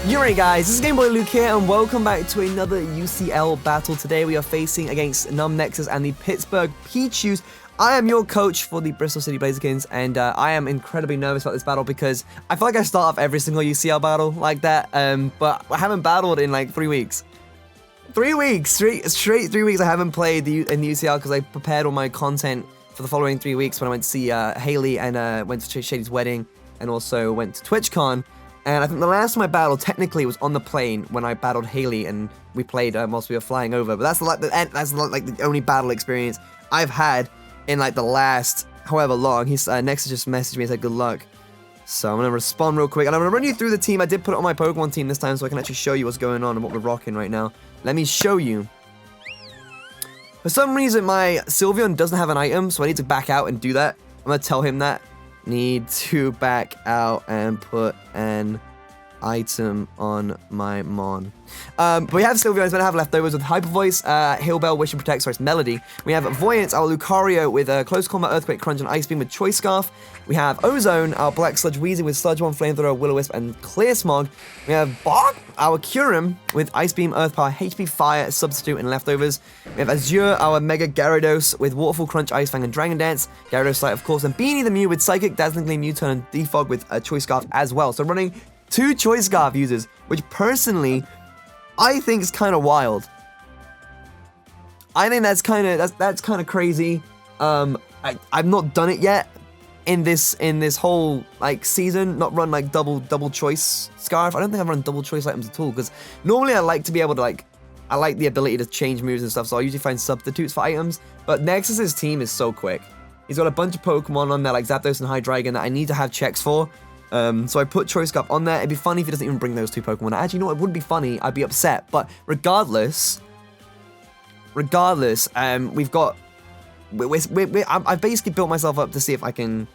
Alright guys, this is GameboyLuke here and welcome back to another UCL battle. Today we are facing against NEXUS and the Pittsburgh Pichus. I am your coach for the Bristol City Blazikens and I am incredibly nervous about this battle because I feel like I start off every single UCL battle like that, but I haven't battled in like 3 weeks. 3 weeks! Straight 3 weeks I haven't played in the UCL because I prepared all my content for the following 3 weeks when I went to see Haley and went to Shady's wedding and also went to TwitchCon. And I think the last time I battled, technically, was on the plane when I battled Haley and we played whilst we were flying over. But that's like the only battle experience I've had in like the last however long. Nexus just messaged me and said good luck. So I'm gonna respond real quick and I'm gonna run you through the team. I did put it on my Pokemon team this time so I can actually show you what's going on and what we're rocking right now. Let me show you. For some reason, my Sylveon doesn't have an item, so I need to back out and do that. I'm gonna tell him that. Need to back out and put an item on my Mon. But we have Sylveon, he's going to have leftovers with Hyper Voice, Heal Bell, Wish and Protect, sorry, it's Melody. We have Voyance, our Lucario with Close Combat, Earthquake, Crunch, and Ice Beam with Choice Scarf. We have Ozone, our Black Sludge Weezy with Sludge Bomb, Flamethrower, Will-O-Wisp, and Clear Smog. We have Bog, our Kyurem with Ice Beam, Earth Power, HP Fire, Substitute, and Leftovers. We have Azure, our Mega Gyarados with Waterfall, Crunch, Ice Fang, and Dragon Dance. Gyarados Light, of course, and Beanie the Mew with Psychic, Dazzling Gleam, Mewtwo, and Defog with Choice Scarf as well. So running 2 Choice Scarf users, which personally, I think is kind of wild. I think that's kind of crazy. I've not done it yet in this whole like season. Not run like double choice scarf. I don't think I've run double choice items at all because normally I like to be able to I like the ability to change moves and stuff. So I usually find substitutes for items. But Nexus's team is so quick. He's got a bunch of Pokemon on there like Zapdos and Hydreigon that I need to have checks for. So I put Choice Scarf on there. It'd be funny if he doesn't even bring those 2 Pokemon. Actually, you know what? It wouldn't be funny. I'd be upset. But regardless, we've got... I've basically built myself up to see if I can...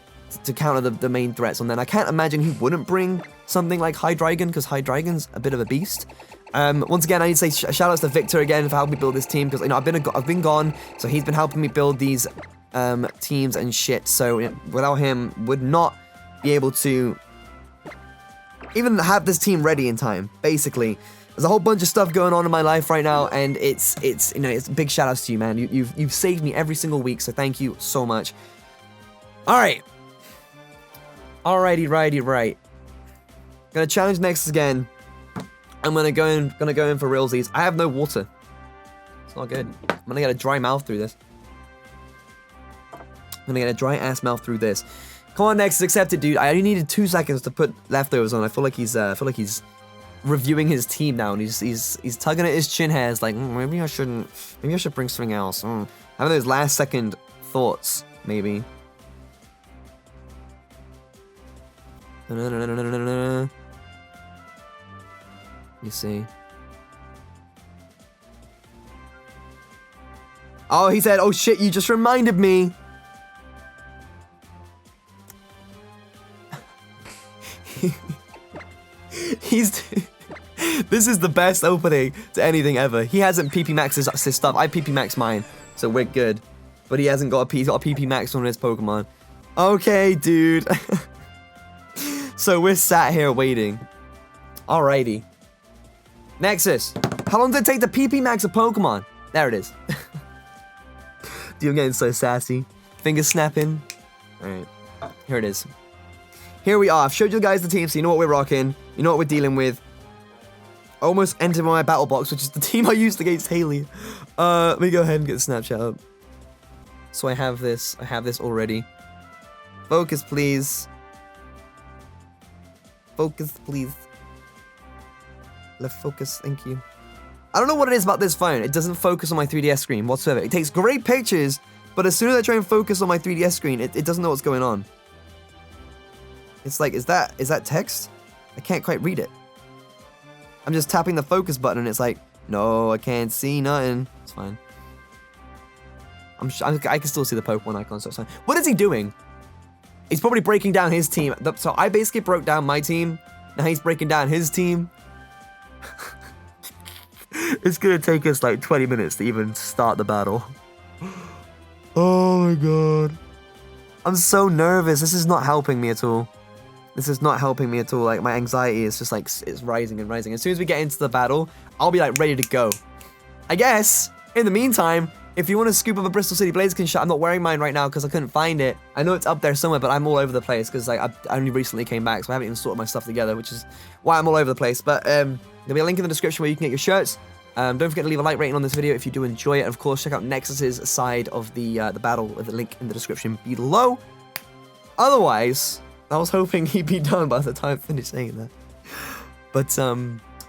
to counter the main threats on there. And I can't imagine he wouldn't bring something like Hydreigon, because Hydreigon's a bit of a beast. Once again, I need to say shoutouts to Viktor again for helping me build this team, because you know I've been gone, so he's been helping me build these teams and shit. So you know, without him, would not be able to even have this team ready in time. Basically, there's a whole bunch of stuff going on in my life right now, and it's you know, it's big shoutouts to you, man. You've saved me every single week, so thank you so much. All right. Right. Gonna challenge Nexus again. I'm gonna go in for realsies. I have no water. It's not good. I'm gonna get a dry mouth through this. Come on, Nexus, accept it, dude. I only needed 2 seconds to put leftovers on. I feel like he's reviewing his team now, and he's tugging at his chin hairs, like maybe I should bring something else. Having those last second thoughts, maybe. You see. Oh, he said, oh shit, you just reminded me. This is the best opening to anything ever. He hasn't PP maxed his stuff. I PP maxed mine, so we're good. But he hasn't got a PP max on his Pokemon. Okay, dude. So we're sat here waiting. Alrighty. Nexus, how long did it take to PP max a Pokemon? There it is. Dude, I'm getting so sassy. Fingers snapping. Alright, here it is. Here we are. I've showed you guys the team, so you know what we're rocking. You know what we're dealing with. Almost entered my battle box, which is the team I used against Haley. Let me go ahead and get the Snapchat up. So I have this already. Focus, please. Focus, please. Left focus, thank you. I don't know what it is about this phone. It doesn't focus on my 3DS screen whatsoever. It takes great pictures, but as soon as I try and focus on my 3DS screen, it doesn't know what's going on. It's like, is that text? I can't quite read it. I'm just tapping the focus button and it's like, no, I can't see nothing. It's fine. I can still see the Pokemon icon, so it's fine. What is he doing? He's probably breaking down his team. So I basically broke down my team. Now he's breaking down his team. It's gonna take us like 20 minutes to even start the battle. Oh my god. I'm so nervous. This is not helping me at all. This is not helping me at all. Like, my anxiety is just like, it's rising and rising. As soon as we get into the battle, I'll be like ready to go. I guess, in the meantime, if you want to scoop up a Bristol City Blazikens shot, I'm not wearing mine right now because I couldn't find it. I know it's up there somewhere, but I'm all over the place because like, I only recently came back, so I haven't even sorted my stuff together, which is why I'm all over the place. But there'll be a link in the description where you can get your shirts. Don't forget to leave a like rating on this video if you do enjoy it. And of course, check out NEXUS's side of the battle with the link in the description below. Otherwise, I was hoping he'd be done by the time I finished saying that. But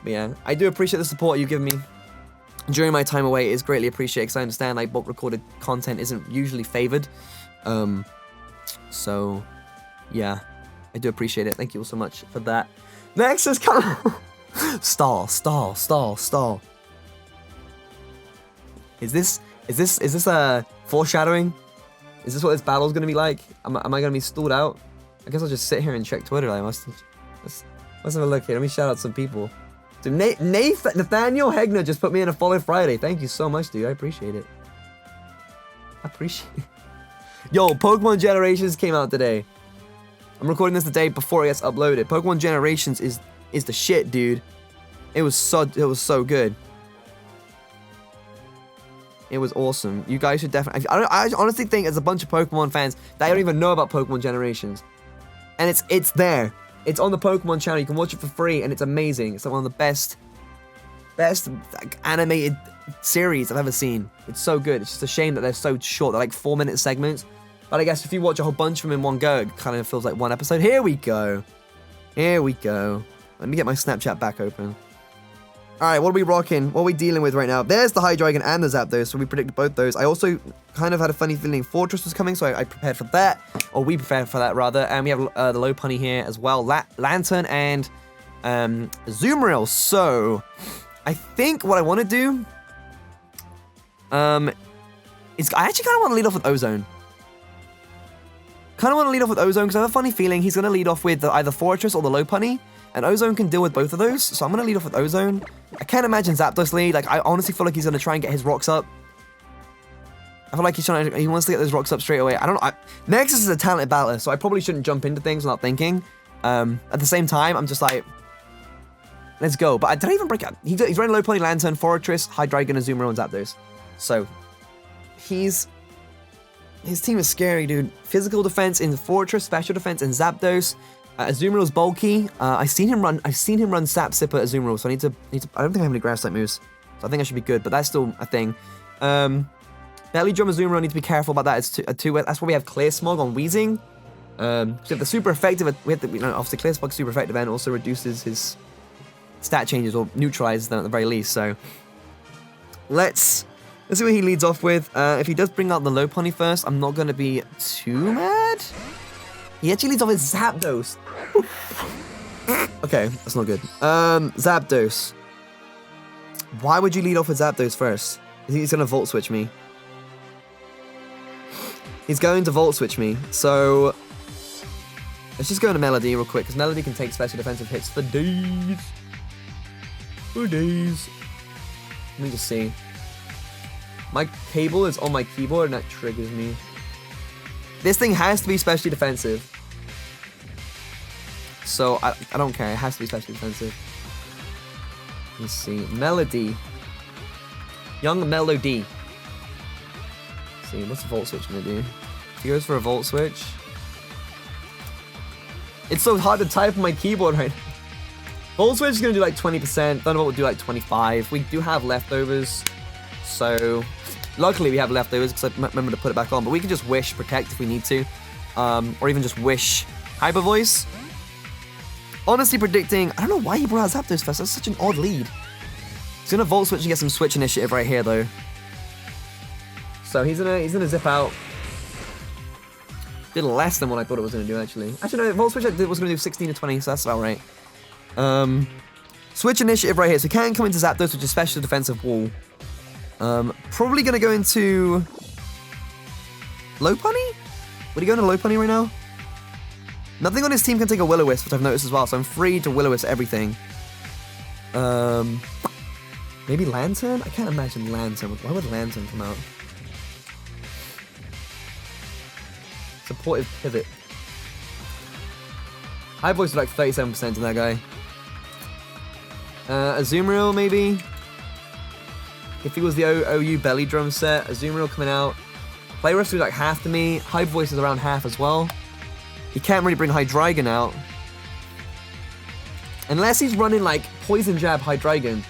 yeah, I do appreciate the support you've given me during my time away. It is greatly appreciated because I understand like bulk recorded content isn't usually favored. So yeah, I do appreciate it. Thank you all so much for that. NEXUS, come on. Stall. Is this a foreshadowing? Is this what this battle's gonna be like? Am I gonna be stalled out? I guess I'll just sit here and check Twitter. Let's have a look here. Let me shout out some people. Dude, Nathaniel Hegner just put me in a follow Friday. Thank you so much, dude. I appreciate it. Yo, Pokemon Generations came out today. I'm recording this the day before it gets uploaded. Pokemon Generations is the shit, dude. It was so good. It was awesome. You guys should definitely. I honestly think there's a bunch of Pokemon fans that don't even know about Pokemon Generations, and it's there. It's on the Pokemon channel. You can watch it for free, and it's amazing. It's like one of the best like, animated series I've ever seen. It's so good. It's just a shame that they're so short. They're like 4-minute segments. But I guess if you watch a whole bunch of them in one go, it kind of feels like one episode. Here we go. Let me get my Snapchat back open. All right, what are we rocking? What are we dealing with right now? There's the Hydreigon and the Zapdos, so we predicted both those. I also kind of had a funny feeling Fortress was coming, so I prepared for that. Or we prepared for that, rather. And we have the Lopunny here as well. Lantern and Azumarill. So, I think what I want to do is I actually kind of want to lead off with Ozone. Because I have a funny feeling he's going to lead off with either Fortress or the Lopunny. And Ozone can deal with both of those, so I'm going to lead off with Ozone. I can't imagine Zapdos lead. Like, I honestly feel like he's going to try and get his rocks up. I feel like he wants to get those rocks up straight away. I don't know. NEXUS is a talented battler, so I probably shouldn't jump into things without thinking. At the same time, I'm just like, let's go. But did I even break out? He's running Lopunny, Lantern, Fortress, Hydreigon, Azumarill, and Zapdos. So, his team is scary, dude. Physical defense in Fortress, special defense in Zapdos. Azumarill's bulky. I've seen him run Sap Sipper Azumarill, so I need to. I don't think I have any grass type moves, so I think I should be good. But that's still a thing. Belly Drum Azumarill, need to be careful about that. It's that's why we have Clear Smog on Weezing. So the super effective. Obviously Clear Smog super effective and also reduces his stat changes or neutralizes them at the very least. So let's see what he leads off with. If he does bring out the Lopunny first, I'm not gonna be too mad. He actually leads off with Zapdos. Okay, that's not good. Zapdos. Why would you lead off with Zapdos first? I think he's going to Volt Switch me. He's going to Volt Switch me, so let's just go into Melody real quick, because Melody can take special defensive hits for days. For days. Let me just see. My cable is on my keyboard, and that triggers me. This thing has to be specially defensive. So, I don't care. It has to be specially defensive. Let's see. Melody. Young Melody. Let's see, what's the Volt Switch going to do? If he goes for a Volt Switch. It's so hard to type on my keyboard right now. Volt Switch is going to do like 20%. Thunderbolt will do like 25%. We do have leftovers. So, luckily we have leftovers because I remember to put it back on. But we can just Wish Protect if we need to. Or even just Wish Hyper Voice. Honestly predicting, I don't know why he brought out Zapdos first. That's such an odd lead. He's gonna Volt Switch and get some Switch initiative right here though. So he's gonna zip out. Did less than what I thought it was gonna do actually. Actually no, Volt Switch was gonna do 16 to 20, so that's about right. Switch initiative right here. So he can come into Zapdos, which is special defensive wall. Probably gonna go into Lopunny? Would he go into Lopunny right now? Nothing on his team can take a Will-O-Wisp, which I've noticed as well, so I'm free to Will-O-Wisp everything. Maybe Lantern? I can't imagine Lantern. Why would Lantern come out? Supportive Pivot. High voice is like 37% to that guy. Azumarill, maybe? If he was the OU belly drum set, Azumarill coming out. Play rough is like half to me. High voice is around half as well. He can't really bring Hydreigon out. Unless he's running like Poison Jab Hydreigon.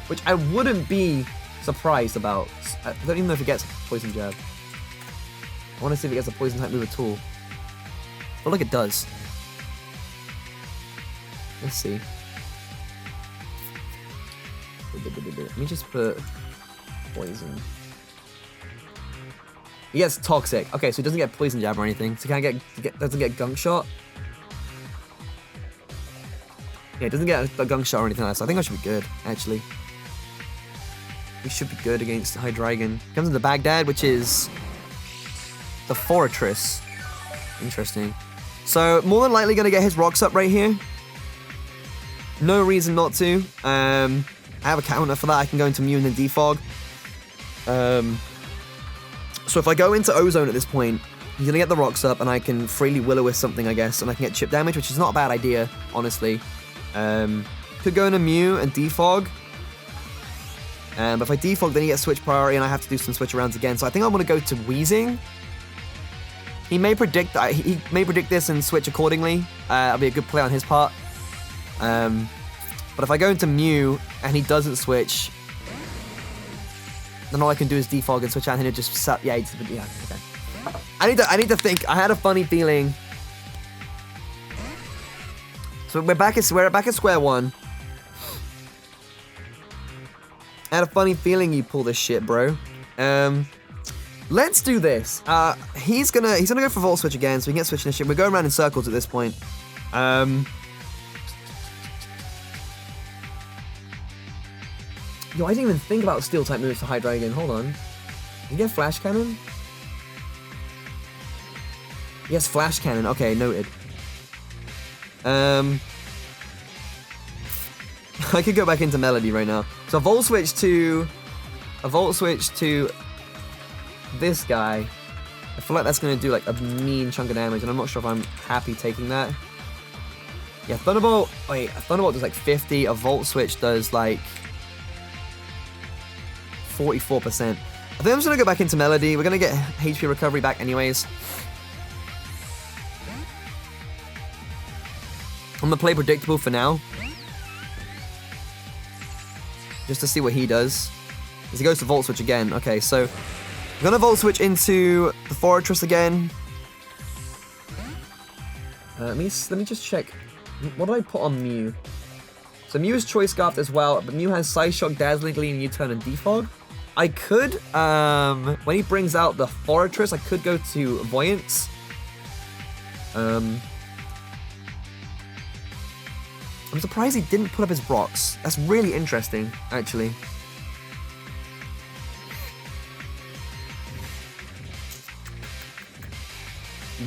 Which I wouldn't be surprised about. I don't even know if he gets Poison Jab. I want to see if he gets a Poison type move at all. I feel like it does. Let's see. Let me just put Poison. He gets Toxic. Okay, so he doesn't get Poison Jab or anything. So he doesn't get Gunk Shot. Yeah, it doesn't get a Gunk Shot or anything like that. So I think I should be good, actually. We should be good against Hydreigon. Comes into Baghdad, which is the Fortress. Interesting. So more than likely gonna get his rocks up right here. No reason not to. I have a counter for that. I can go into Mew and then Defog. So if I go into Ozone at this point, he's gonna get the rocks up, and I can freely Will-O-Wisp something, I guess, and I can get chip damage, which is not a bad idea, honestly. Could go into Mew and Defog. But if I Defog, then he gets Switch Priority, and I have to do some Switch Arounds again. So I think I'm gonna go to Weezing. He may predict that he may predict this and switch accordingly. That'll be a good play on his part. But if I go into Mew and he doesn't switch, then all I can do is Defog and switch out, and he'll just yeah, okay. I need to think. I had a funny feeling. So we're back at square one. I had a funny feeling you pull this shit, bro. Let's do this. He's gonna go for Volt Switch again, so we can get switching this shit. We're going around in circles at this point. Yo, I didn't even think about Steel type moves for Hydreigon. Hold on. Did you get Flash Cannon? Yes, Flash Cannon. Okay, noted. I could go back into Melody right now. So a Volt Switch to this guy. I feel like that's gonna do like a mean chunk of damage, and I'm not sure if I'm happy taking that. Yeah, Thunderbolt. Wait, a Thunderbolt does like 50. A Volt Switch does like 44%. I think I'm just gonna go back into Melody. We're gonna get HP recovery back anyways. I'm gonna play Predictable for now, just to see what he does. As he goes to Volt Switch again. Okay, so I'm gonna Volt Switch into the Fortress again. Let me just check. What do I put on Mew? So Mew is Choice Scarfed as well, but Mew has Psyshock, Dazzling Gleam, U-Turn, and Defog. I could, when he brings out the Fortress, I could go to Voyance. I'm surprised he didn't put up his rocks. That's really interesting, actually.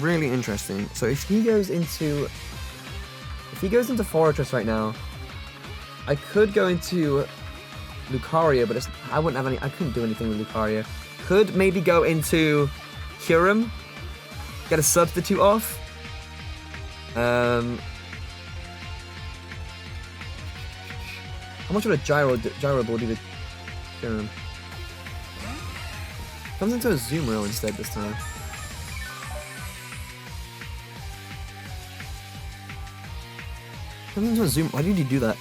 Really interesting. So if he goes into Fortress right now, I could go into Lucario, but I wouldn't have any. I couldn't do anything with Lucario. Could maybe go into Kyurem, get a substitute off. How much would a Gyro Ball do to Kyurem? Comes into a Azumarill instead this time. Comes into a Zoom. Why did he do that?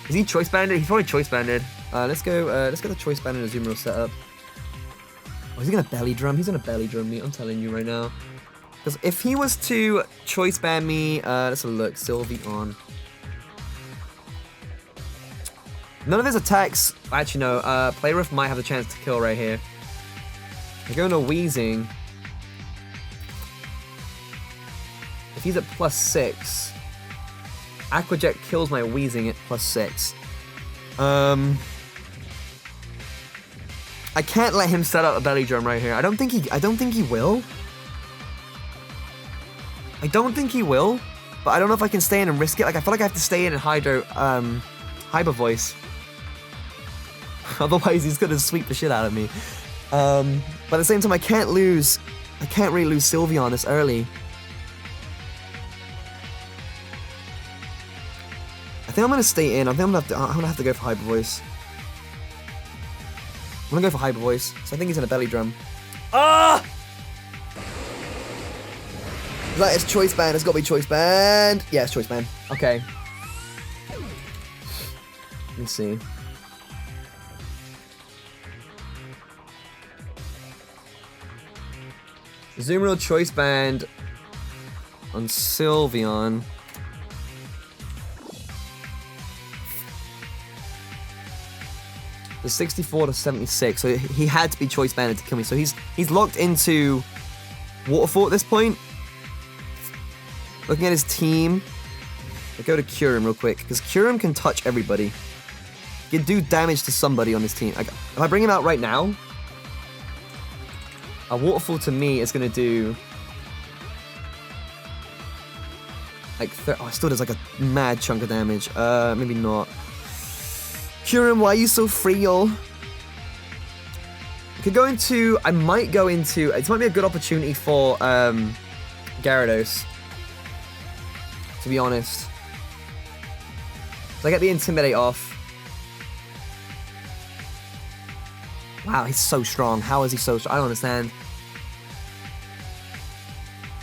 Is he Choice Banded? He's probably Choice Banded. Let's get the Choice Banded Azumarill set up. Oh, is he gonna Belly Drum? He's gonna Belly Drum me, I'm telling you right now. Because if he was to Choice Band me, let's have a look. Sylveon. None of his attacks. Actually, no. Play Rough might have a chance to kill right here. We're going to Weezing. If he's at +6, Aqua Jet kills my Weezing at +6. I can't let him set up a Belly Drum right here. I don't think he will. I don't think he will, but I don't know if I can stay in and risk it. Like, I feel like I have to stay in and Hyper Voice. Otherwise, he's gonna sweep the shit out of me. But at the same time, I can't really lose Sylveon this early. I think I'm gonna stay in. I think I'm gonna have to go for Hyper Voice. I'm gonna go for Hyper Voice. So I think he's in a belly drum. Ah! That is Choice Band. It's gotta be Choice Band. Yeah, it's Choice Band. Okay. Let's see. Azumarill Choice Band on Sylveon. The 64 to 76, so he had to be Choice Banded to kill me. So he's locked into Waterfall at this point. Looking at his team, I'll go to Kyurem real quick, because Kyurem can touch everybody. He can do damage to somebody on his team. If I bring him out right now, a Waterfall to me is going to do like, oh, it still does like a mad chunk of damage. Maybe not. Kyurem, why are you so frail? I could go into, I might go into, it might be a good opportunity for Gyarados, to be honest. So I get the Intimidate off. Wow, he's so strong. How is he so strong? I don't understand.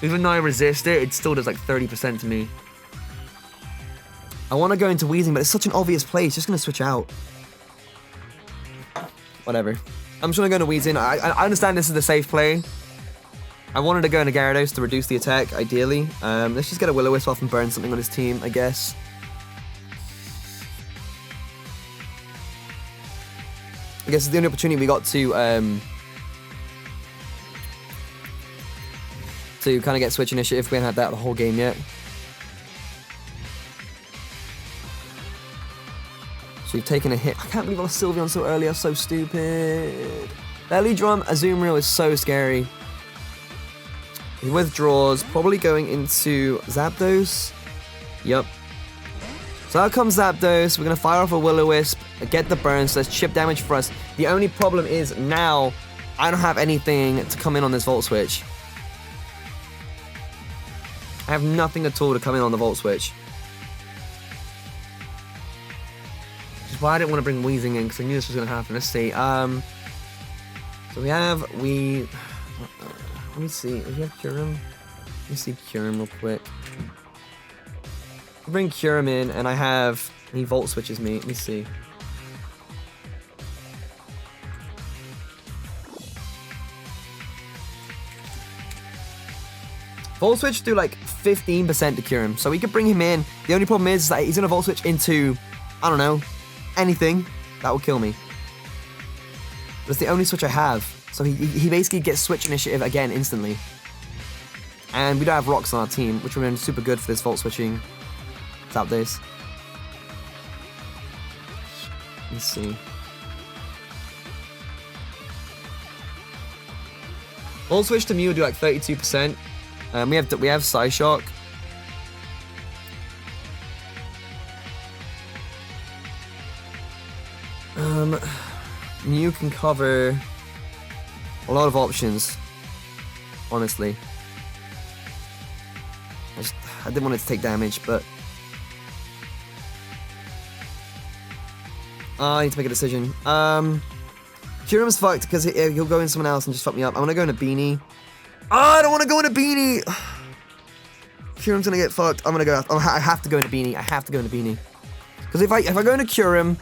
Even though I resist it, it still does like 30% to me. I want to go into Weezing, but it's such an obvious play. It's just going to switch out. Whatever. I'm just going to go into Weezing. I understand this is the safe play. I wanted to go into Gyarados to reduce the attack, ideally. Let's just get a Will-O-Wisp off and burn something on his team, I guess. I guess it's the only opportunity we got to kind of get Switch Initiative. We haven't had that the whole game yet. So we've taken a hit. I can't believe I lost Sylveon so early. I'm so stupid. Belly Drum Azumarill is so scary. He withdraws, probably going into Zapdos. Yep. So out comes Zapdos. We're going to fire off a Will-O-Wisp, get the burn, so that's chip damage for us. The only problem is now I don't have anything to come in on this Volt Switch. I have nothing at all to come in on the Volt Switch. Which is why I didn't want to bring Weezing in, because I knew this was going to happen. Let's see. So let me see. Do we have Kyurem? Let me see Kyurem real quick. I'll bring Kyurem in, and I have... He Volt Switches me. Let me see. Volt Switch do like 15% to Kyurem, so we could bring him in. The only problem is that he's going to Volt Switch into, I don't know, anything. That will kill me. But it's the only switch I have. So he basically gets Switch Initiative again instantly. And we don't have rocks on our team, which would have been super good for this Volt Switching Zapdos. Let's see. Volt Switch to Mew do like 32%. We have Psyshock. Mew can cover a lot of options, honestly. I didn't want it to take damage, but I need to make a decision. Kyurem's fucked because he'll go in someone else and just fuck me up. I'm gonna go in a Beanie. Oh, I don't want to go in a Beanie. Kyurem's gonna get fucked. I'm gonna go. I have to go in a Beanie. I have to go in a Beanie. Because if I go into Kyurem,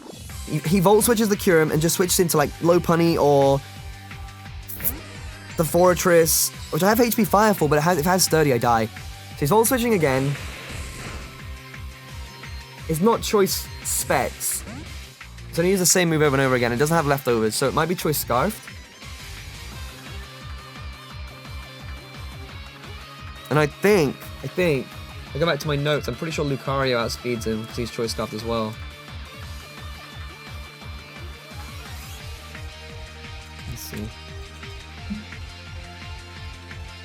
he Volt Switches the Kyurem and just switches into like Lopunny or the Fortress, which I have HP Fire for, but if it has Sturdy, I die. So he's Volt Switching again. It's not Choice Specs. So he uses the same move over and over again. It doesn't have leftovers, so it might be Choice Scarfed. And I think, I go back to my notes, I'm pretty sure Lucario outspeeds him because he's Choice Scarfed as well. Let's see.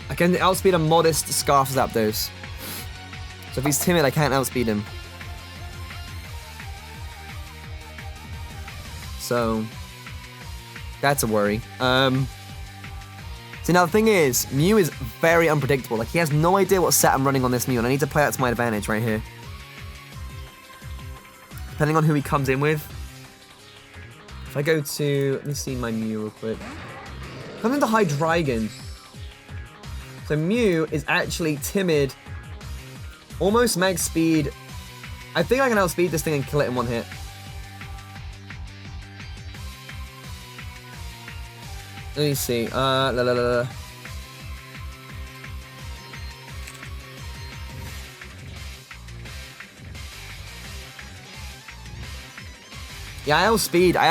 I can outspeed a modest Scarf Zapdos. So if he's timid, I can't outspeed him. So that's a worry. See, now the thing is, Mew is very unpredictable. Like, he has no idea what set I'm running on this Mew, and I need to play that to my advantage right here. depending on who he comes in with. If I go to, let me see my Mew real quick. Come into Hydreigon. So Mew is actually timid, almost max speed. I think I can outspeed this thing and kill it in one hit. Let me see. Yeah, I outspeed the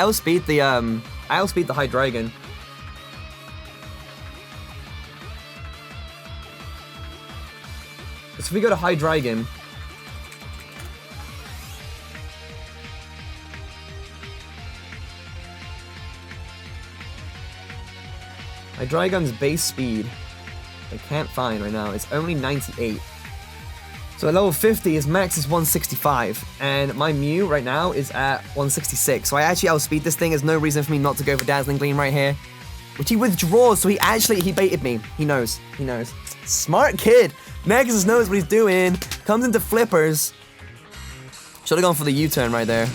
Hydreigon. So if we go to Hydreigon, Hydreigon's base speed, I can't find right now, it's only 98. So at level 50, his max is 165, and my Mew right now is at 166. So I actually outspeed this thing. There's no reason for me not to go for Dazzling Gleam right here, which he withdraws. So he baited me. He knows. Smart kid. Nexus knows what he's doing. Comes into flippers. Should have gone for the U-turn right there.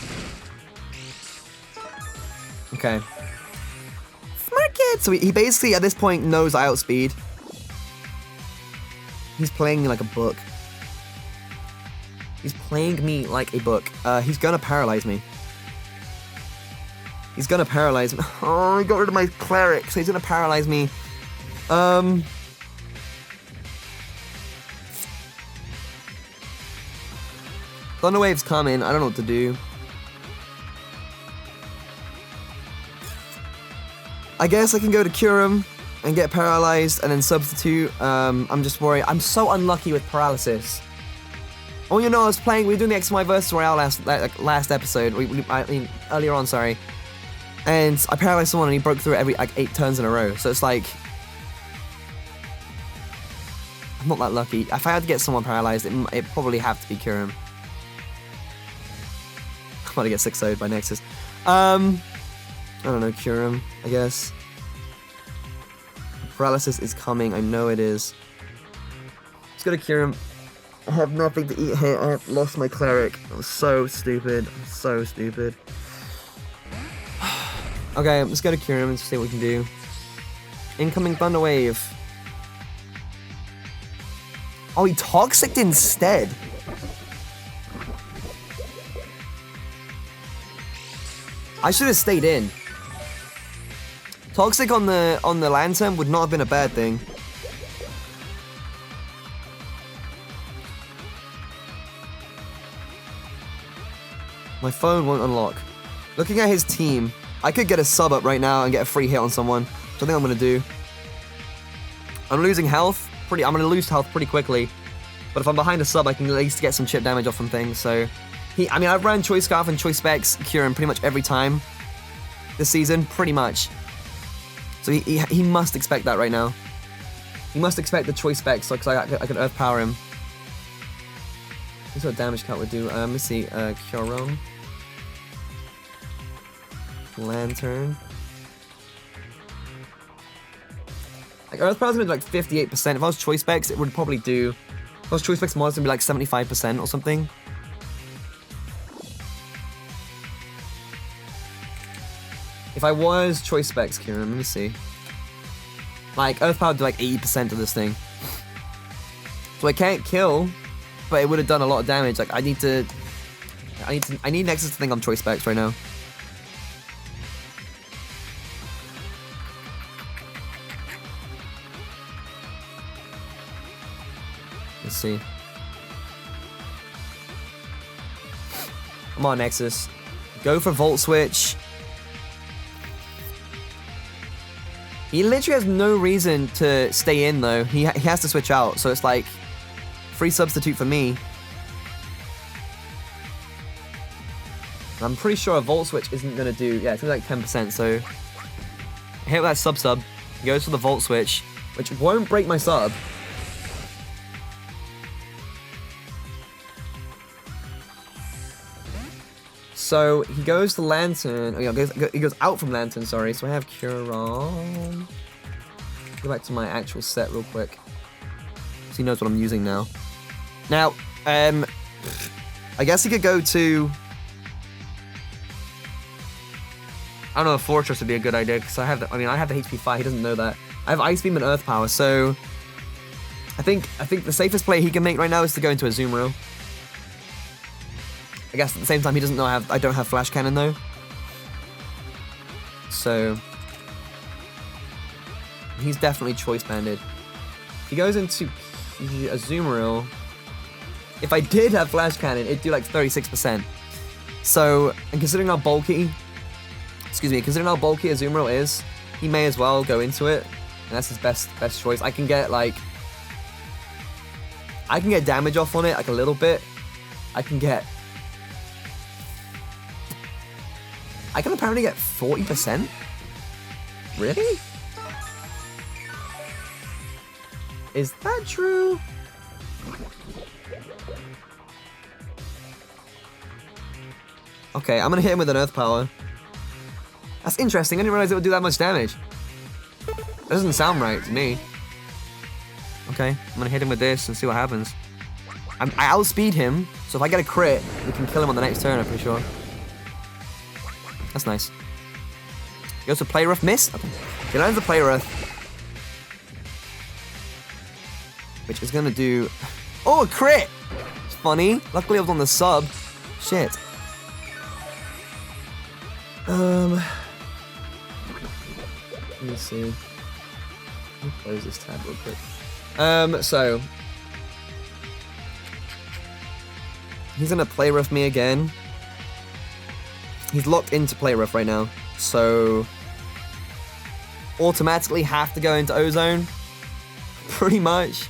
Okay. Smart kid. So he basically at this point knows I outspeed. He's playing me like a book. He's playing me like a book. He's gonna paralyze me. He's gonna paralyze me. Oh, he got rid of my cleric, so he's gonna paralyze me. Thunder Wave's coming. I don't know what to do. I guess I can go to cure him and get paralyzed and then substitute. I'm just worried. I'm so unlucky with paralysis. Oh, you know, I was playing, we were doing the X and Y versus Royale last episode, I mean, earlier on, sorry. And I paralyzed someone and he broke through it every, 8 turns in a row. So it's like, I'm not that lucky. If I had to get someone paralyzed, it probably have to be Kyurem. I'm about to get 6-0'd by Nexus. I don't know, Kyurem, I guess. Paralysis is coming, I know it is. Let's go to Kyurem. I have nothing to eat here. I have lost my cleric. I'm so stupid. I'm so stupid. Okay, let's go to Kyurem and see what we can do. Incoming Thunder Wave. Oh, he Toxic'd instead. I should have stayed in. Toxic on the Lantern would not have been a bad thing. My phone won't unlock. Looking at his team, I could get a sub up right now and get a free hit on someone, which I think I'm gonna do. I'm losing health. I'm gonna lose health pretty quickly. But if I'm behind a sub, I can at least get some chip damage off from things. So, I've ran Choice Scarf and Choice Specs Kyurem pretty much every time this season, pretty much. So he must expect that right now. He must expect the Choice Specs, because I could Earth Power him. This is what damage count would do. Let's see, Kyurem. Lantern. Like, Earth Power's been like 58%. If I was Choice Specs, it would probably do... If I was Choice Specs Monster, it would be like 75% or something. If I was Choice Specs Kyurem, let me see. Like, Earth Power would do like 80% of this thing. So I can't kill, but it would have done a lot of damage. Like, I need Nexus to think I'm Choice Specs right now. Let's see. Come on, Nexus. Go for Volt Switch. He literally has no reason to stay in, though. He has to switch out, so it's like... free substitute for me. I'm pretty sure a Volt Switch isn't going to do... Yeah, it's going to be like 10%, so... hit with that sub. He goes for the Volt Switch, which won't break my sub. So, he goes to Lantern... Oh, yeah, he goes out from Lantern, sorry. So I have Kyurem. Go back to my actual set real quick. So he knows what I'm using now. Now, I guess he could go to I don't know if Fortress would be a good idea, because I have the HP 5, he doesn't know that. I have Ice Beam and Earth Power, so I think the safest play he can make right now is to go into a Azumarill. I guess at the same time he doesn't know I don't have Flash Cannon though. So he's definitely choice banded. If he goes into Azumarill, if I did have Flash Cannon, it'd do like 36%. So, and considering how bulky Azumarill is, he may as well go into it. And that's his best choice. I can get damage off on it, like a little bit. I can apparently get 40%? Really? Is that true? Okay, I'm gonna hit him with an Earth Power. That's interesting, I didn't realize it would do that much damage. That doesn't sound right to me. Okay, I'm gonna hit him with this and see what happens. I outspeed him, so if I get a crit, we can kill him on the next turn, I'm pretty sure. That's nice. He goes to Play Rough, miss? Okay. He lands the Play Rough. Which is gonna do... Oh, a crit! It's funny. Luckily I was on the sub. Shit. Let me see. Let me close this tab real quick. So he's gonna Play Rough me again. He's locked into Play Rough right now, so automatically have to go into Ozone, pretty much.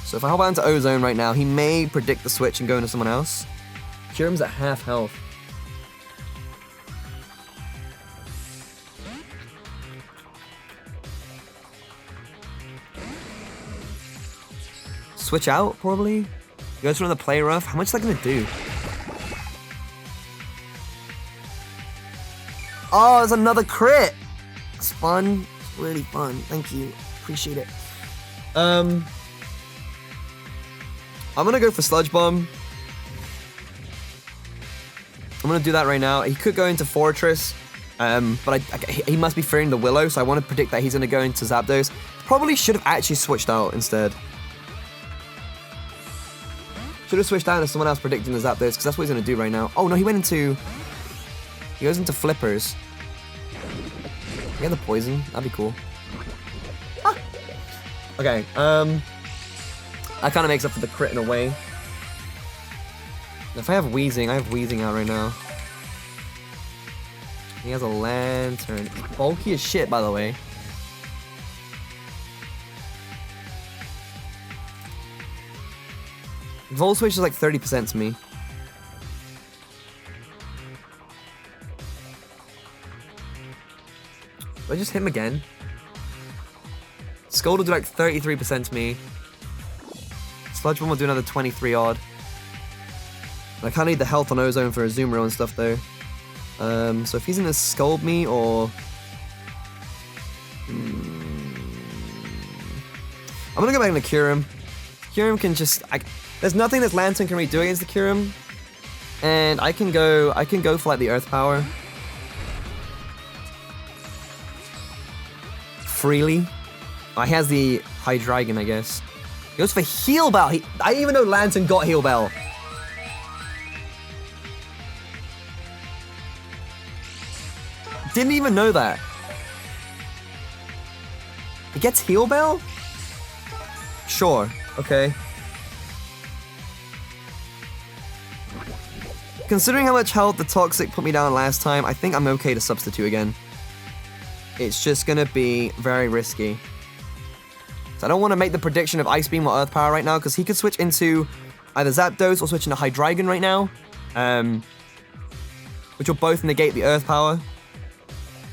So if I hop out into Ozone right now, he may predict the switch and go into someone else. Kyurem's at half health. Switch out, probably? Goes for another Play Rough. How much is that gonna do? Oh, there's another crit! It's fun. It's really fun. Thank you. Appreciate it. I'm gonna go for Sludge Bomb. I'm gonna do that right now. He could go into Fortress, but he must be fearing the Willow, so I want to predict that he's gonna go into Zapdos. Probably should have actually switched out instead. Should have switched out to someone else predicting the Zapdos, because that's what he's going to do right now. Oh, no, he went into... He goes into Flippers. He had the Poison. That'd be cool. Ah. Okay, that kind of makes up for the crit in a way. If I have Wheezing, I have Wheezing out right now. He has a Lantern. He's bulky as shit, by the way. Volt Switch is like 30% to me. Do I just hit him again? Scold will do like 33% to me. Sludge Bomb will do another 23 odd. I kind of need the health on Ozone for Azumarill and stuff though. So if he's gonna Scold me or... I'm gonna go back into Kyurem. Kyurem can just... There's nothing this Lantern can really do against the Kyurem. And I can go for like the Earth Power. Freely. Oh, he has the Hydreigon, I guess. He goes for Heal Bell. I didn't even know Lantern got Heal Bell. Didn't even know that. He gets Heal Bell? Sure. Okay. Considering how much health the Toxic put me down last time, I think I'm okay to substitute again. It's just gonna be very risky. So I don't want to make the prediction of Ice Beam or Earth Power right now, because he could switch into either Zapdos or switch into Hydreigon right now. Which will both negate the Earth Power.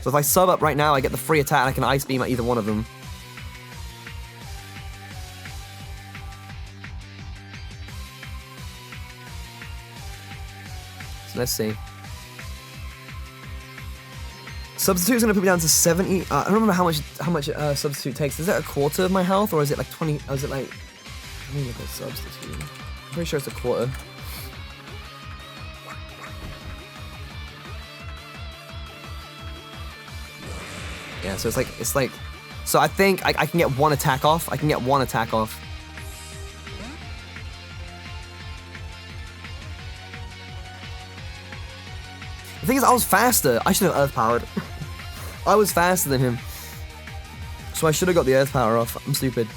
So if I sub up right now, I get the free attack and I can Ice Beam at either one of them. Let's see. Substitute's gonna put me down to 70. I don't remember how much substitute takes. Is that a quarter of my health, or is it like 20? Or is it like? Let me look at substitute. I'm pretty sure it's a quarter. Yeah, so it's like, so I think I can get one attack off. I can get one attack off. The thing is, I was faster. I should have earth powered. I was faster than him. So I should have got the earth power off. I'm stupid.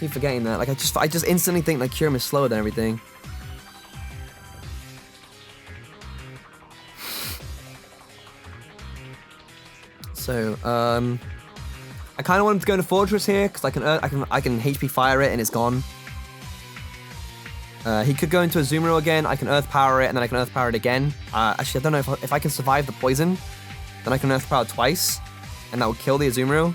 Keep forgetting that. Like, I just instantly think like Kyurem is slower than everything. So, I kind of want him to go into Fortress here because I can HP fire it and it's gone. He could go into Azumarill again. I can Earth Power it and then I can Earth Power it again. Actually, I don't know if I can survive the poison. Then I can Earth Power twice, and that will kill the Azumarill.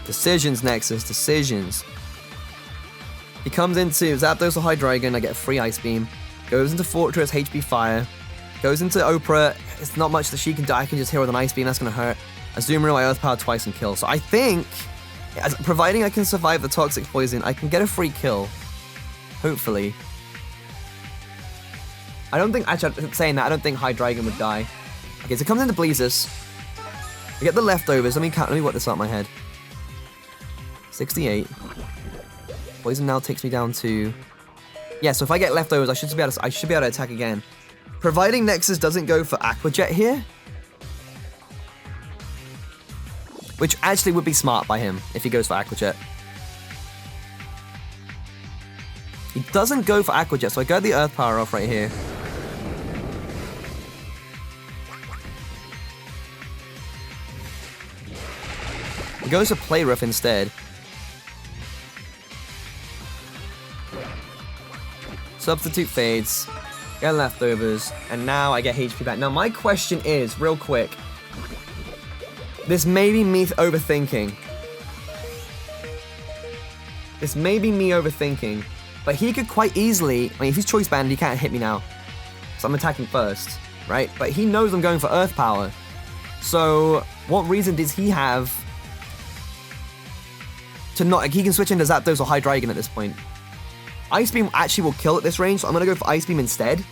Decisions, Nexus, decisions. He comes into Zapdos or Hydreigon, I get a free Ice Beam. Goes into Fortress, HP Fire. Goes into Oprah, it's not much that she can do. I can just hit her with an Ice Beam, that's gonna hurt. Azumarill, I Earth Power twice and kill. So I think, providing I can survive the Toxic Poison, I can get a free kill. Hopefully. I don't think, actually, saying that, I don't think Hydreigon would die. Okay, so it comes into Blazikens. I get the leftovers, let me work this out in my head. 68. Poison now takes me down to... Yeah, so if I get leftovers, I should be able to attack again. Providing Nexus doesn't go for Aqua Jet here. Which actually would be smart by him, if he goes for Aqua Jet. He doesn't go for Aqua Jet, so I got the Earth Power off right here. He goes for Play Rough instead. Substitute fades, get leftovers, and now I get HP back. Now my question is, real quick, this may be me overthinking. This may be me overthinking, but he could quite easily, I mean, if he's choice banded, he can't hit me now. So I'm attacking first, right? But he knows I'm going for Earth Power. So what reason does he have to not, like, he can switch into Zapdos or Hydreigon at this point. Ice Beam actually will kill at this range, so I'm going to go for Ice Beam instead.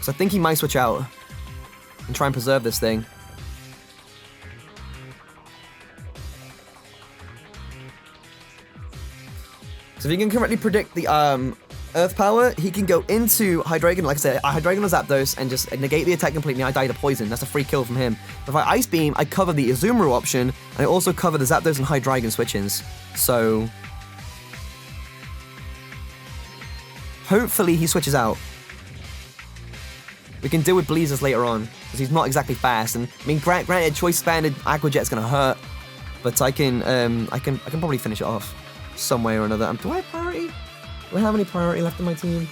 So I think he might switch out and try and preserve this thing. So if he can correctly predict the Earth Power, he can go into Hydreigon. Like I said, Hydreigon or Zapdos and just negate the attack completely. I die to Poison. That's a free kill from him. If I Ice Beam, I cover the Azumarill option, and I also cover the Zapdos and Hydreigon switch-ins. So hopefully he switches out. We can deal with Blazikens later on, because he's not exactly fast. And I mean, granted, choice banded Aqua Jet's gonna hurt, but I can probably finish it off some way or another. Do I have priority? Do I have any priority left in my team?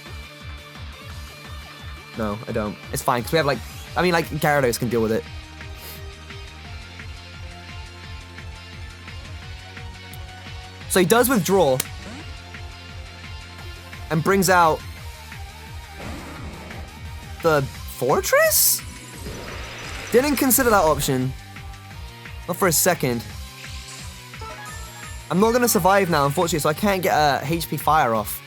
No, I don't. It's fine, because we have like, I mean, like Gyarados can deal with it. So he does withdraw. And brings out the Fortress? Didn't consider that option. Not for a second. I'm not going to survive now, unfortunately, so I can't get a HP Fire off.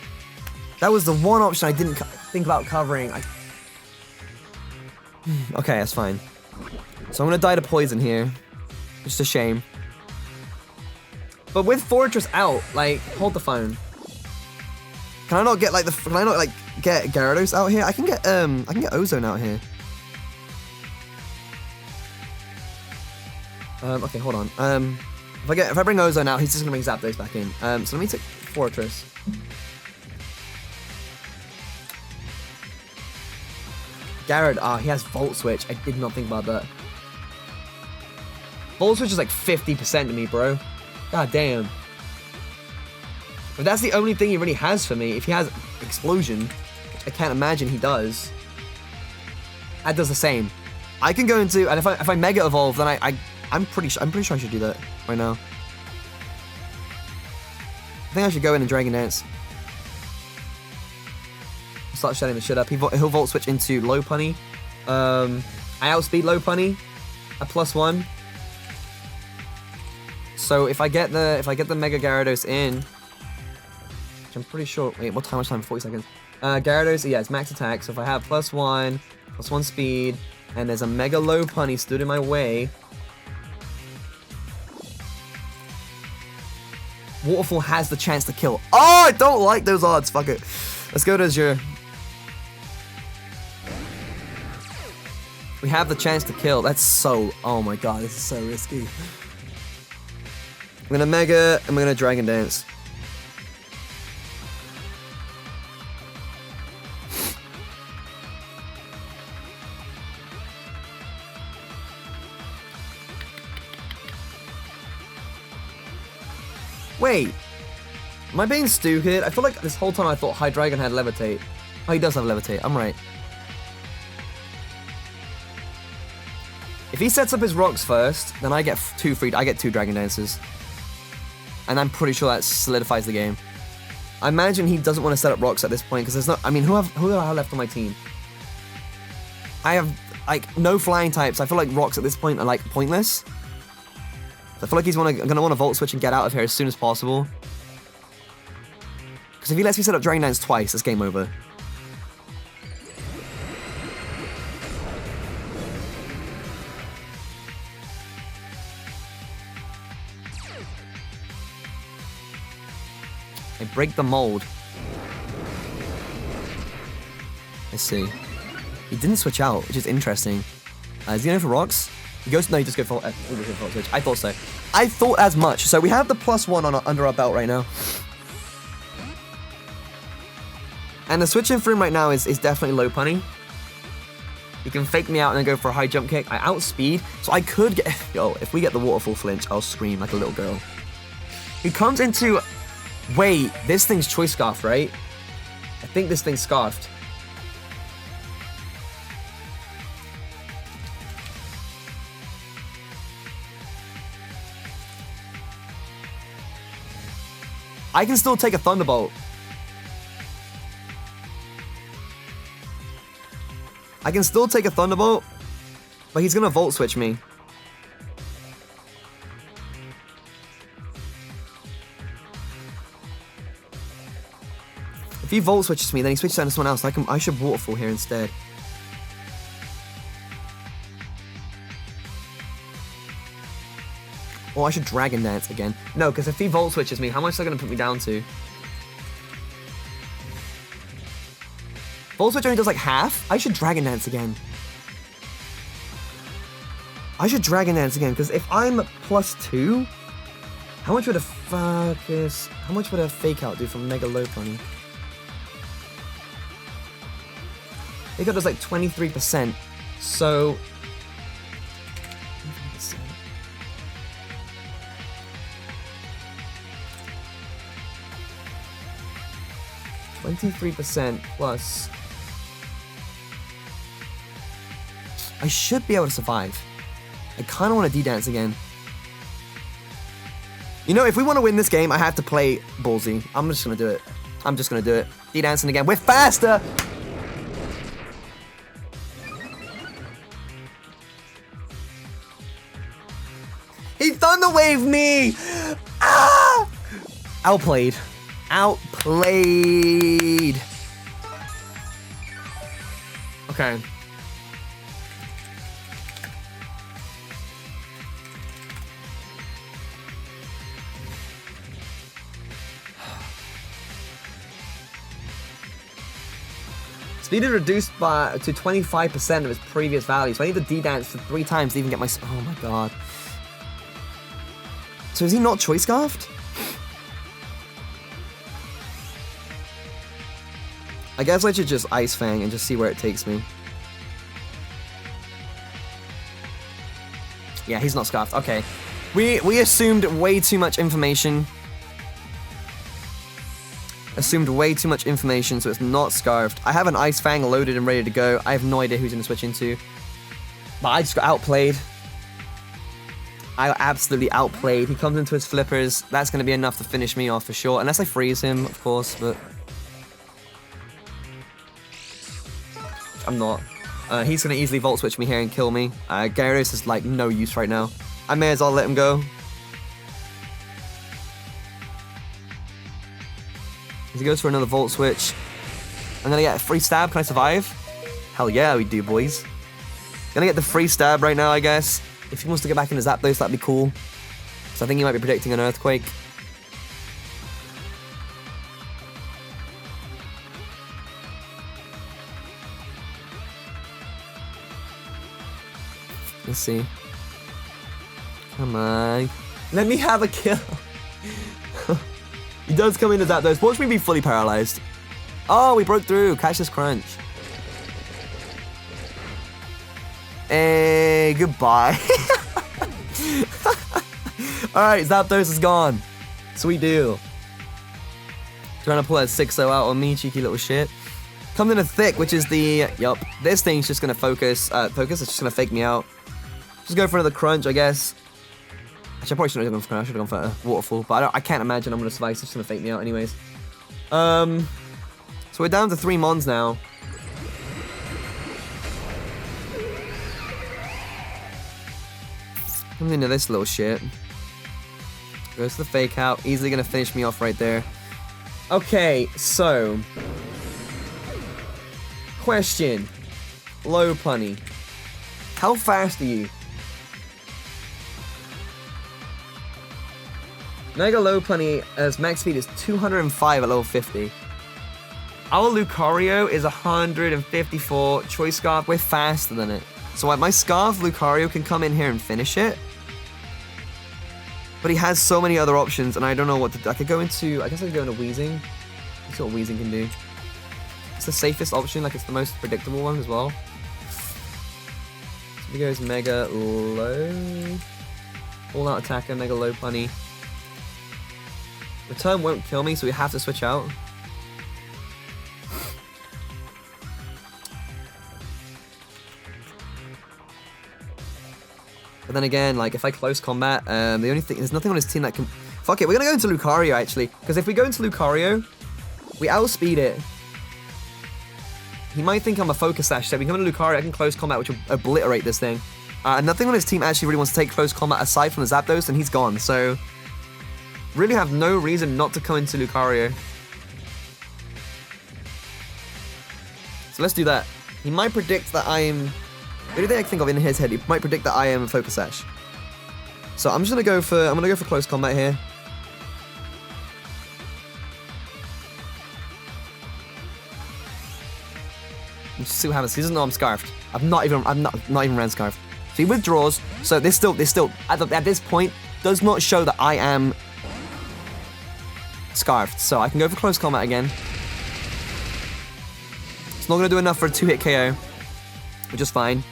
That was the one option I didn't think about covering. Okay, that's fine. So I'm going to die to Poison here. Just a shame. But with Fortress out, like, hold the phone. Can I not get like get Gyarados out here? I can get Ozone out here. Okay, hold on. If I bring Ozone out, he's just gonna bring Zapdos back in. So let me take Fortress. Gyarados, he has Volt Switch. I did not think about that. Volt Switch is like 50% to me, bro. God damn. But that's the only thing he really has for me. If he has Explosion, which I can't imagine he does, that does the same. I can go into, and if I Mega Evolve, then I'm pretty sure I should do that right now. I think I should go in and Dragon Dance. Start shutting the shit up. He'll Volt Switch into Low Punny. I outspeed Low Punny at +1. So if I get the Mega Gyarados in, which I'm pretty sure. Wait, what time? Much time? 40 seconds. Gyarados, yeah, it's max attack. So if I have +1 speed, and there's a Mega Low Punny stood in my way, Waterfall has the chance to kill. Oh, I don't like those odds. Fuck it. Let's go to Azure. We have the chance to kill. That's so... Oh my god, this is so risky. I'm gonna Mega, and we're gonna Dragon Dance. Wait. Am I being stupid? I feel like this whole time I thought Hydreigon had Levitate. Oh, he does have Levitate. I'm right. If he sets up his rocks first, then I get two Dragon Dances. And I'm pretty sure that solidifies the game. I imagine he doesn't want to set up rocks at this point, because there's no... I mean, who do I have left on my team? I have, like, no flying types. I feel like rocks at this point are, like, pointless. I feel like he's gonna want to Volt Switch and get out of here as soon as possible. Because if he lets me set up Dragon Dance twice, it's game over. I break the mold. I see. He didn't switch out, which is interesting. Is he going for rocks? He goes. No, he just go for switch. I thought so. I thought as much. So we have the +1 under our belt right now. And the switch in for him right now is definitely Low Punny. He can fake me out and then go for a high jump kick. I outspeed, so I could get... Yo, if we get the Waterfall flinch, I'll scream like a little girl. He comes into... Wait, this thing's Choice Scarf, right? I think this thing's Scarfed. I can still take a Thunderbolt. I can still take a Thunderbolt, but he's gonna Volt Switch me. If he Volt Switches me, then he switches out to someone else. I should Waterfall here instead. Or I should Dragon Dance again. No, because if he Volt Switches me, how much is that going to put me down to? Volt Switch only does like half? I should Dragon Dance again. I should Dragon Dance again, because if I'm +2, how much would a Focus... How much would a Fake Out do from Mega Low Punny? Fake Out does like 23%, so... 23% plus... I should be able to survive. I kind of want to D-Dance again. You know, if we want to win this game, I have to play ballsy. I'm just going to do it. I'm just going to do it. D-Dancing again. We're faster! He Thunder Waved me! Ah! Outplayed. Outplayed. Okay. Speed is reduced to 25% of its previous value, so I need to D-Dance for 3 times to even get my... Oh my god. So is he not Choice Scarfed? I guess I should just Ice Fang and just see where it takes me. Yeah, he's not Scarfed. Okay. We assumed way too much information. Assumed way too much information, so it's not Scarfed. I have an Ice Fang loaded and ready to go. I have no idea who's going to switch into. But I just got outplayed. I got absolutely outplayed. He comes into his flippers. That's going to be enough to finish me off for sure. Unless I freeze him, of course, but... I'm not. He's going to easily Volt Switch me here and kill me. Gyarados is like no use right now. I may as well let him go. As he goes for another Volt Switch. I'm going to get a free stab. Can I survive? Hell yeah, we do, boys. Gonna get the free stab right now, I guess. If he wants to get back into Zapdos, that'd be cool. So I think he might be predicting an Earthquake. Let's see. Come on. Let me have a kill. He does come into Zapdos. Watch me be fully paralyzed. Oh, we broke through. Catch this crunch. Hey, goodbye. Alright, Zapdos is gone. Sweet deal. Trying to pull that 6-0 out on me, cheeky little shit. Comes in a thick, which is the... Yup. This thing's just going to focus. It's just going to fake me out. Just go for another crunch, I guess. Actually, I probably shouldn't have gone for crunch. I should have gone for a waterfall. But I can't imagine I'm going to survive. It's just going to fake me out anyways. So we're down to 3 Mons now. Comes into this little shit. Goes to the fake out. Easily going to finish me off right there. Okay, so... Question. Lopunny. How fast are you? Mega Lopunny as max speed is 205 at level 50. Our Lucario is 154. Choice Scarf, we're faster than it. So my Scarf Lucario can come in here and finish it. But he has so many other options, and I don't know what to do. I could go into... I guess I could go into Weezing. Let's see what Weezing can do. It's the safest option, like it's the most predictable one as well. So he goes Mega Low. All out attacker, Mega Lopunny. Return won't kill me, so we have to switch out. But then again, like, if I close combat, the only thing... There's nothing on his team that can... Fuck it, we're gonna go into Lucario, actually. Because if we go into Lucario, we outspeed it. He might think I'm a Focus Sash, so if we come into Lucario, I can close combat, which will obliterate this thing. Nothing on his team actually really wants to take close combat aside from the Zapdos, and he's gone, so... Really have no reason not to come into Lucario. So let's do that. He might predict that I am... The only thing I can think of in his head, he might predict that I am a Focus Sash. So I'm just gonna go for... I'm gonna go for close combat here. Let's see what happens. He doesn't know I'm Scarfed. I'm not even ran Scarfed. So he withdraws. So this still at this point does not show that I am Scarfed. So I can go for close combat again. It's not gonna do enough for a 2-hit KO, which is fine.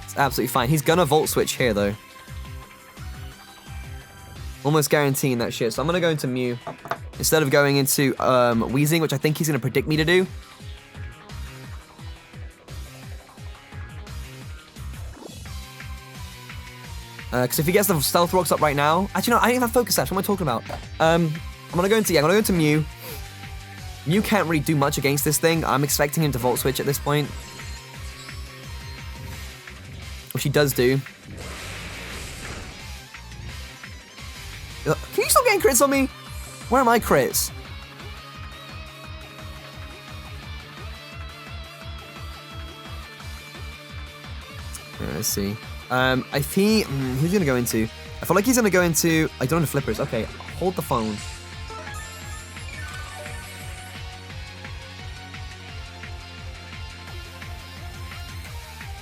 It's absolutely fine. He's gonna Volt Switch here though. Almost guaranteeing that shit. So I'm gonna go into Mew instead of going into Weezing, which I think he's gonna predict me to do. Because if he gets the Stealth Rocks up right now... Actually, no, I don't even have Focus Sash. What am I talking about? I'm gonna go into Mew. Mew can't really do much against this thing. I'm expecting him to Volt Switch at this point. Which he does do. Can you stop getting crits on me? Where are my crits? Let's see. If he... who's he gonna go into? I feel like he's gonna go into... I don't know Flippers. Okay, hold the phone.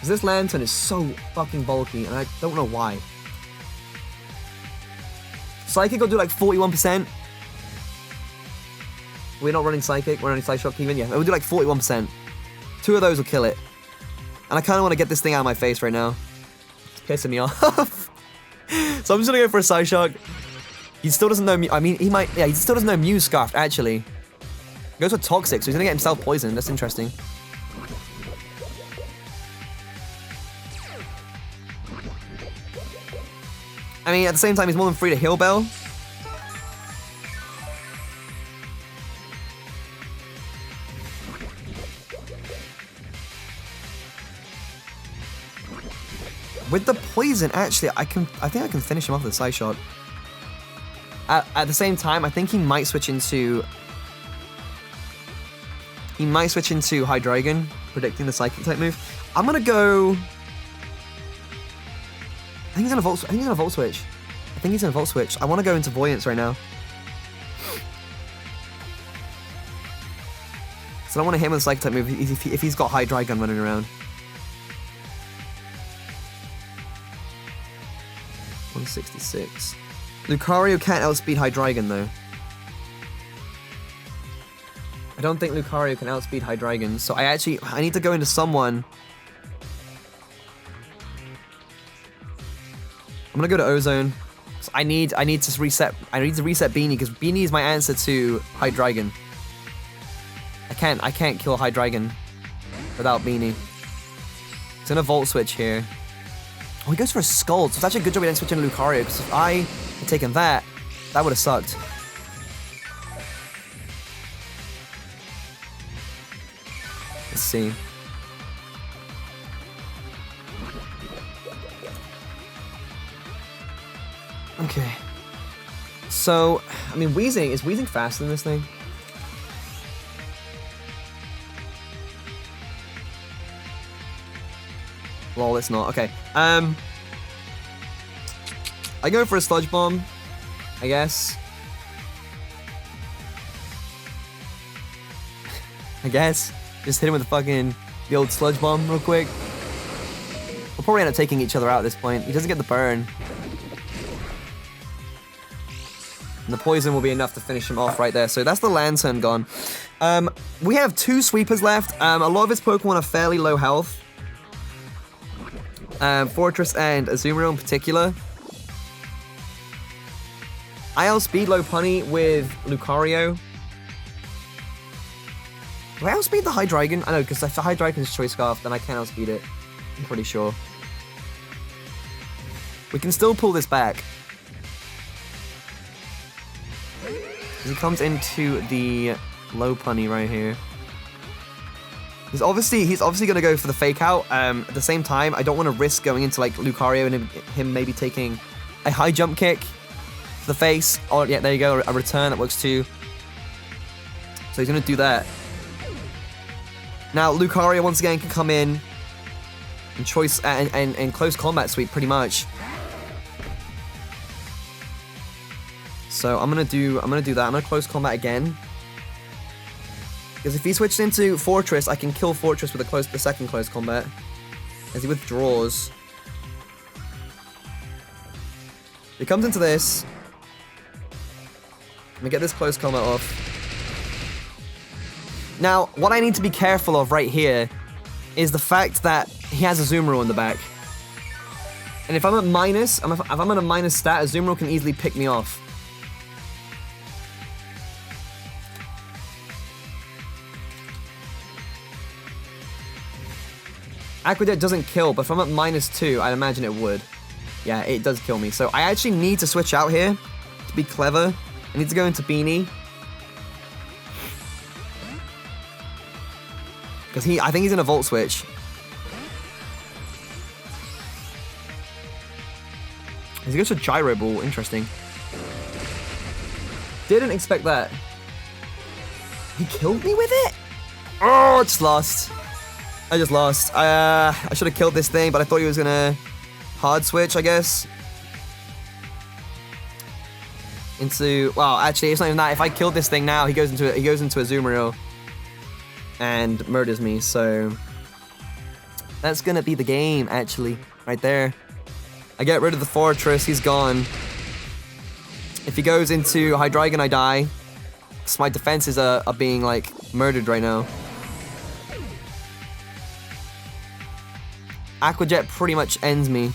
This Lantern is so fucking bulky, and I don't know why. Psychic will do like 41%. We're not running Psychic, we're running Psyshock even. Yeah, we'll do like 41%. 2 of those will kill it. And I kind of want to get this thing out of my face right now. It's pissing me off. So I'm just gonna go for a Psyshock. He still doesn't know Mew. I mean, he might... Yeah, he still doesn't know Mew's Scarfed, actually. He goes for Toxic, so he's gonna get himself poisoned. That's interesting. I mean, at the same time, he's more than free to Heal Bell. With the poison, actually, I think I can finish him off with a side shot. At the same time, I think he might switch into... He might switch into Hydreigon, predicting the Psychic type move. I'm gonna go... I think he's gonna Volt Switch. I think he's gonna Volt Switch. I want to go into Voyance right now. So I don't want to hit him with a Psychic type move if he's got Hydreigon running around. 166. Lucario can't outspeed Hydreigon though. I don't think Lucario can outspeed Hydreigon, so I need to go into someone. I'm gonna go to Ozone. So I need to reset Beanie because Beanie is my answer to Hydreigon. I can't kill Hydreigon without Beanie. It's gonna Volt Switch here. Oh, he goes for a Scald, so it's actually a good job we didn't switch into Lucario, because if I had taken that, that would have sucked. Let's see. Okay. So, I mean, is Weezing faster than this thing? Lol, it's not. Okay. I go for a Sludge Bomb, I guess. Just hit him with the old Sludge Bomb real quick. We'll probably end up taking each other out at this point. He doesn't get the burn. And the poison will be enough to finish him off right there. So that's the Lantern gone. We have 2 sweepers left. A lot of his Pokemon are fairly low health. Fortress and Azumarill in particular. I outspeed Lopunny with Lucario. Do I outspeed the Hydreigon? I know, because if the Hydreigon's Choice Scarf, then I can outspeed it. I'm pretty sure. We can still pull this back. He comes into the Lopunny right here. He's obviously going to go for the Fake Out. At the same time, I don't want to risk going into like Lucario and him maybe taking a high jump kick to the face. Oh yeah, there you go, a return that works too. So he's going to do that. Now Lucario once again can come in and choice and close combat sweep pretty much. So I'm gonna do that. I'm gonna close combat again. Because if he switches into Fortress, I can kill Fortress with the second close combat. As he withdraws. He comes into this. Let me get this close combat off. Now, what I need to be careful of right here is the fact that he has a Azumarill in the back. And if I'm at minus, if I'm at a minus stat, a Azumarill can easily pick me off. Aqua Jet doesn't kill, but if I'm at -2, I'd imagine it would. Yeah, it does kill me. So I actually need to switch out here to be clever. I need to go into Beanie. Because I think he's in a Volt Switch. He goes for Gyro Ball, interesting. Didn't expect that. He killed me with it? Oh, I just lost. I should have killed this thing, but I thought he was gonna hard switch, I guess. Well, actually, it's not even that. If I killed this thing now, he goes into a Azumarill and murders me. So that's gonna be the game, actually, right there. I get rid of the Fortress. He's gone. If he goes into Hydreigon, I die. So my defenses are being like murdered right now. Aqua Jet pretty much ends me.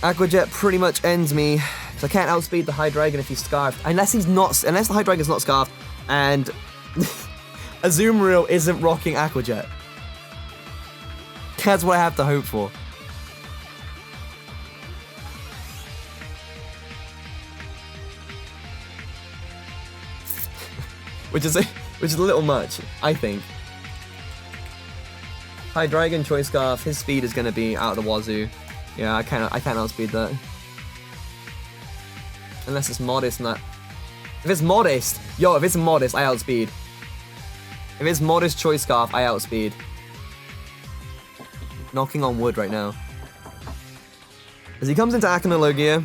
Aqua Jet pretty much ends me. So I can't outspeed the Hydreigon if he's Scarfed. Unless the Hydreigon's not Scarfed and Azumarill isn't rocking Aqua Jet. That's what I have to hope for. which is a little much, I think. Hi, Dragon Choice Scarf. His speed is going to be out of the wazoo. Yeah, I can't outspeed that. Unless it's modest, not. If it's modest, yo, if it's modest, I outspeed. If it's modest Choice Scarf, I outspeed. Knocking on wood right now. As he comes into Acronologia,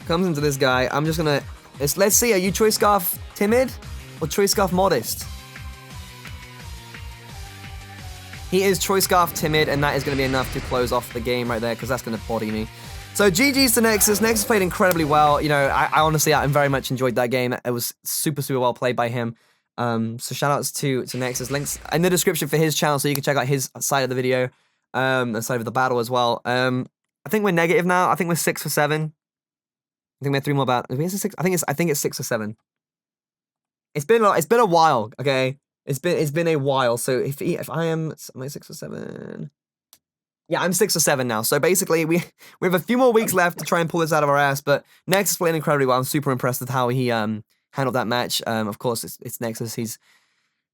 comes into this guy, I'm just gonna. Let's see, are you Choice Scarf timid or Choice Scarf modest? He is Choice Scarf timid, and that is going to be enough to close off the game right there, because that's going to body me. So GG's to Nexus. Nexus played incredibly well. You know, I honestly, I very much enjoyed that game. It was super, super well played by him. So shoutouts to Nexus. Links in the description for his channel, so you can check out his side of the video, and side of the battle as well. I think we're negative now. I think we're 6 for 7. I think we have 3 more battles. I think it's 6 or 7. It's been a while. Okay. It's been a while, so if I am I 6 or 7? Yeah, I'm 6 or 7 now. So basically, we have a few more weeks left to try and pull this out of our ass. But Nexus playing incredibly well. I'm super impressed with how he handled that match. Of course, it's Nexus.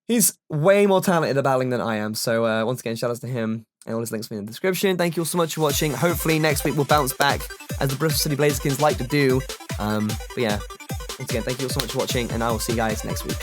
He's way more talented at battling than I am. So once again, shout outs to him, and all his links will be in the description. Thank you all so much for watching. Hopefully next week we'll bounce back as the Bristol City Blazikens like to do. But yeah, once again, thank you all so much for watching, and I will see you guys next week.